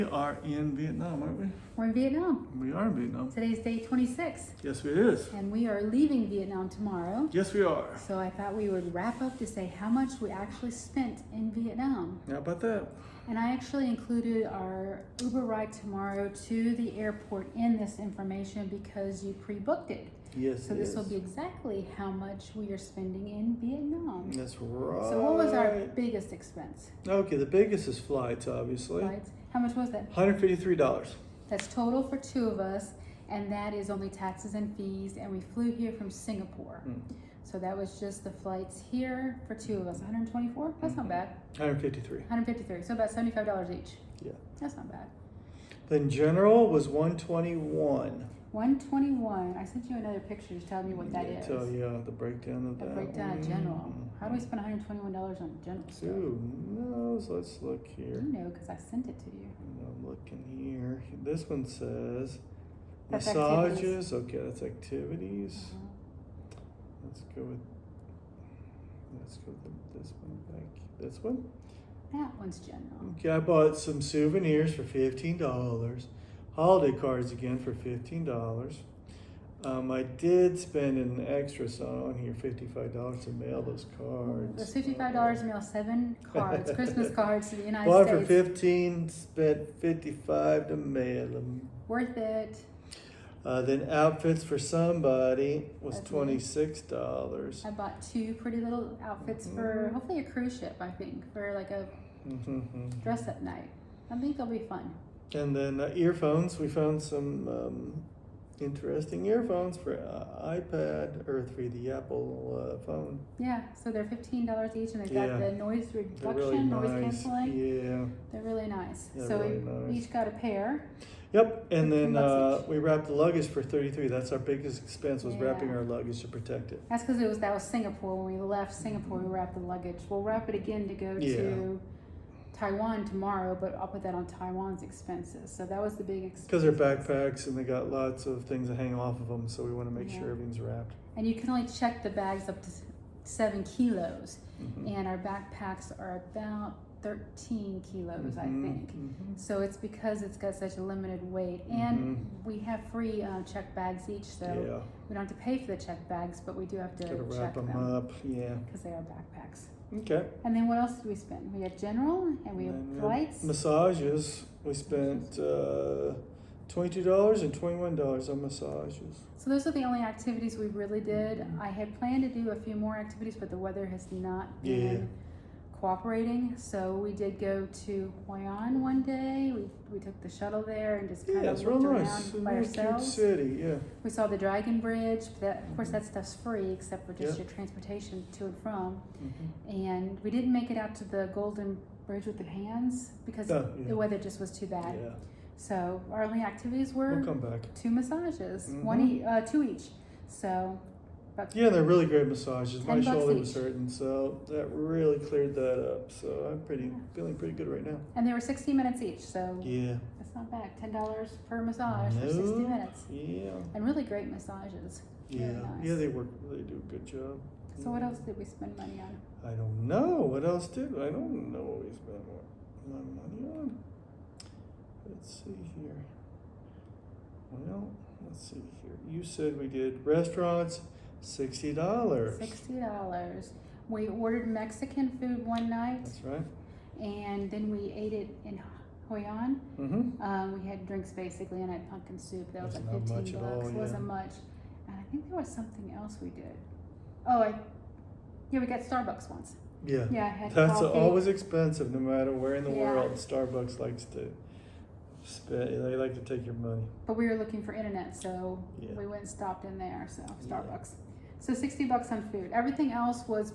We are in Vietnam, aren't we? We're in Vietnam. We are in Vietnam. Today's day 26, Yes, it is. and we are leaving Vietnam tomorrow. Yes, we are. So I thought we would wrap up to say how much we actually spent in Vietnam. How about that? And I actually included our Uber ride tomorrow to the airport in this information because you pre-booked it. Yes, So it this is. will be exactly how much we are spending in Vietnam. That's right. So what was our biggest expense? Okay, the biggest is flights, obviously. Flights. How much was that? $153. That's total for two of us, and that is only taxes and fees, and we flew here from Singapore. So that was just the flights here for two of us. 124? That's not bad. 153. 153, so about $75 each. Yeah. That's not bad. Then general was 121. 121. I sent you another picture to tell me what that is. Tell you the breakdown of The that. breakdown of general. How do we spend $121 on general stuff? Who knows? Let's look here. You know, because I sent it to you. I'm looking here. This one says That's massages. activities. Okay, that's activities. Uh-huh. Let's go with this one back. This one. That one's general. Okay, I bought some souvenirs for $15. Holiday cards again for $15. I did spend an extra on here, $55 to mail those cards. It was $55 to mail 7 cards, Christmas cards to the United Bought States. for $15, spent $55 to mail them. Worth it. Then outfits for somebody was That's me. $26. I bought 2 pretty little outfits for hopefully a cruise ship, I think, for like a dress up night. I think they'll be fun. And then earphones. We found some interesting earphones for iPad or for the Apple phone. Yeah, so they're $15 each, and they've got Yeah. the noise They're reduction, really noise nice. canceling. Yeah. They're really nice. They're So really we nice. each got a pair. Yep. And then $15 each. we wrapped the luggage for $33. That's our biggest expense, was wrapping Yeah. our luggage to protect it. That's because that was Singapore. When we left Singapore, we wrapped the luggage. We'll wrap it again to go to Taiwan tomorrow, but I'll put that on Taiwan's expenses. So that was the big expense. Because they're backpacks and they got lots of things that hang off of them, so we want to make Yeah. sure everything's wrapped. And you can only check the bags up to 7 kilos. Mhm. And our backpacks are about 13 kilos, I Mhm, think. mhm. So it's because it's got such a limited weight. And we have free check bags each, so Yeah. we don't have to pay for the check bags, but we do have to Gotta check wrap them them up. Yeah. because they are backpacks. Okay. And then what else did we spend? We had general, and we had And flights. massages. We spent $22 and $21 on massages. So those are the only activities we really did. I had planned to do a few more activities, but the weather has not been cooperating. So we did go to Hoi An one day. We took the shuttle there and just kind Yeah, of it's real looked nice. around It's a by real cute ourselves. city. Yeah. We saw the Dragon Bridge. But that, of course, that stuff's free except for just Yep. your transportation to and from. Mhm. And we didn't make it out to the Golden Bridge with the hands because Oh, yeah. the weather just was too bad. Yeah. So our only activities were We'll come back. 2 massages, Mhm. 2 each. So, about Yeah, they're really great massages. My $10 shoulder was each. hurting, so that really cleared that up. So I'm feeling pretty good right now. and they were 60 minutes each, so Yeah. that's not bad. $10 per massage for 60 No. minutes, Yeah. and really great massages. Very Yeah. nice. Yeah, they do a good job. So what else did we spend money on? I don't know. What else did I don't know what we spent my money on. Let's see here. Well, let's see here. You said we did restaurants, $60. $60. We ordered Mexican food one night, That's right. and then we ate it in Hoi An. Mm-hmm. We had drinks basically, and I had pumpkin soup. That was like That's not much $15. at all, It yeah. wasn't much. And I think there was something else we did. We got Starbucks once. Yeah. Yeah, I had That's coffee. always expensive, no matter where in the Yeah. world. Starbucks likes to spend. They like to take your money. But we were looking for internet, so Yeah. we went and stopped in there. So Starbucks. So $60 on food. Everything else was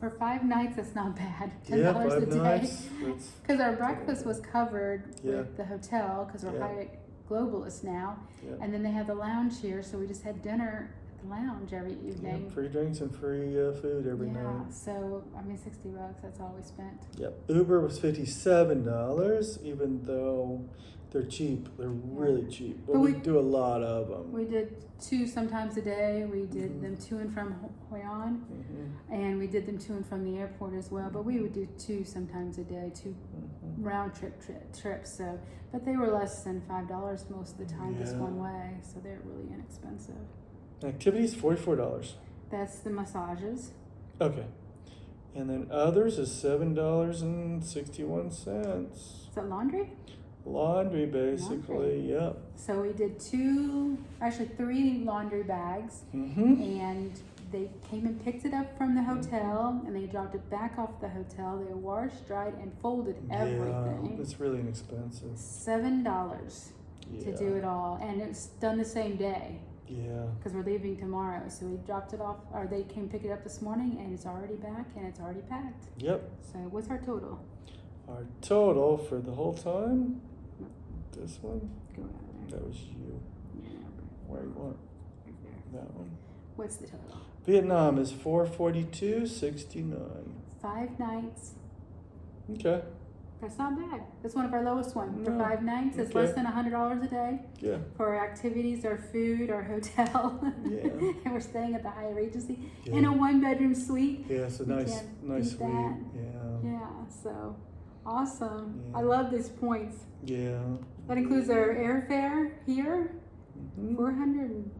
for 5 nights. That's not bad. $10 Yeah, a 5 day. nights. That's Because our breakfast was covered Yeah. with the hotel because we're Yeah. Hyatt Globalists now, yeah. and then they have the lounge here, so we just had dinner at the lounge every Yeah, evening. free drinks and free food every Yeah, night. so I mean $60. That's all we spent. Yep. Uber was $57, even though they're cheap. They're really cheap. But, But we we- do a lot of them. We did 2 sometimes a day. We did Mhm. them to and from Hoi An, Mhm, and we did them to and from the airport as well. But we would do 2 sometimes a day, 2 mhm. round trips. So, but they were less than $5 most of the time, just Yeah. one way. So they're really inexpensive. Activities, $44. That's the massages. Okay. And then others is $7.61. Is that laundry? Laundry, basically. Yep. So we did 3 laundry bags, Mm-hmm. and they came and picked it up from the hotel, and they dropped it back off the hotel. They washed, dried, and folded everything. Yeah, it's really inexpensive. $7 Yeah. to do it all, and it's done the same day Yeah. because we're leaving tomorrow. So we dropped it off, or they came pick it up this morning, and it's already back and it's already packed. Yep. So what's our total? Our total for the whole time, this one, Go out of there. that was you. Yeah, Where you want right there. that one? What's the total? Vietnam is $442.69. 5 nights. Okay. That's not bad. That's one of our lowest ones for No. 5 nights. It's Okay. less than $100 a day Yeah. for our activities, our food, our hotel. Yeah. And we're staying at the Hyatt Regency Yeah. in a 1-bedroom suite. Yeah, it's a You nice, can't nice beat suite. that. Yeah. Yeah, so awesome. Yeah. I love these points. Yeah. That includes our airfare here, Mm-hmm. $442.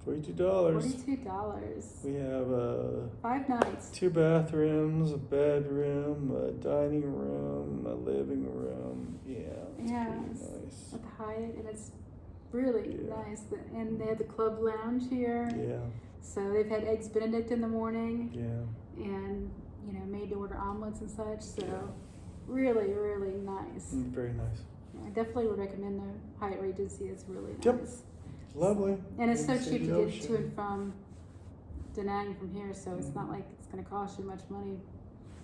$42. We have 5 nights. 2 bathrooms, a bedroom, a dining room, a living room. Yeah, it's Yes. pretty nice. At the Hyatt, and it's really Yeah. nice. And they have the club lounge here. Yeah, So they've had eggs Benedict in the morning, yeah. and made to order omelets and such. So Yeah. really, really nice. Very nice. I definitely would recommend the Hyatt Regency. It's really Yep. nice, Lovely. and it's so You can see cheap the to get ocean. to and from Da Nang from here. So it's not Mhm. like it's going to cost you much money,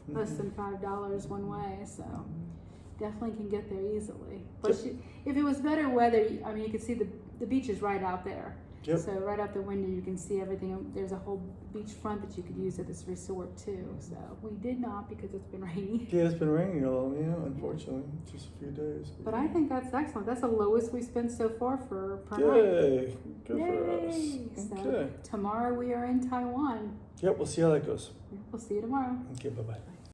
less Mhm. than $5 one way. So Mhm. definitely can get there easily. Plus, if it was better weather, I mean, you could see the beach is right out there. Yep. So right out the window, you can see everything. There's a whole beach front that you could use at this resort too. So we did not because it's been rainy. Yeah, it's been raining all, unfortunately, just a few days. But I think that's excellent. That's the lowest we spent so far per night. Yay! Good for Yay! us. So Okay. tomorrow we are in Taiwan. Yep, we'll see how that goes. We'll see you tomorrow. Okay, bye-bye.